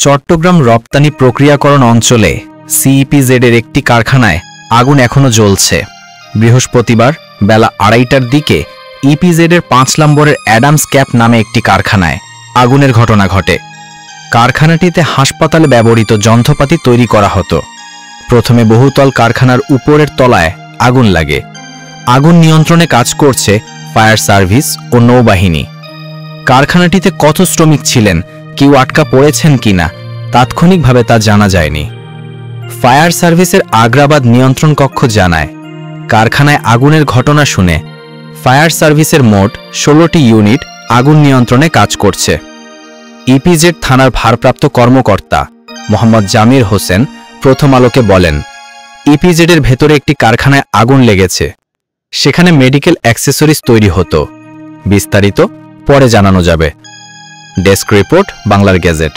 চট্টগ্রাম রপ্তানি প্রক্রিয়াকরণ অঞ্চলে সিইপিজেড এর একটি কারখানায় আগুন এখনও জ্বলছে। বৃহস্পতিবার বেলা 2:30টার দিকে ইপিজেড এর 5 নম্বরের অ্যাডামস ক্যাপ নামে একটি কারখানায় আগুনের ঘটনা ঘটে। কারখানাটিতে হাসপাতালে ব্যবহৃত যন্ত্রপাতি তৈরি করা হতো। প্রথমে বহুতল কারখানার উপরের তলায় আগুন লাগে। আগুন নিয়ন্ত্রণে কাজ করছে ফায়ার সার্ভিস ও নৌবাহিনী। কারখানাটিতে কত শ্রমিক ছিলেন, কেউ আটকা পড়েছেন কিনা তাৎক্ষণিকভাবে তা জানা যায়নি। ফায়ার সার্ভিসের আগ্রাবাদ নিয়ন্ত্রণ কক্ষ জানায়, কারখানায় আগুনের ঘটনা শুনে ফায়ার সার্ভিসের মোট 16টি ইউনিট আগুন নিয়ন্ত্রণে কাজ করছে। ইপিজেড থানার ভারপ্রাপ্ত কর্মকর্তা মোহাম্মদ জামির হোসেন প্রথম আলোকে বলেন, ইপিজেডের ভেতরে একটি কারখানায় আগুন লেগেছে। সেখানে মেডিকেল অ্যাক্সেসরিজ তৈরি হতো। বিস্তারিত পরে জানানো যাবে। ডেস্ক রিপোর্ট, বাংলার গেজেট।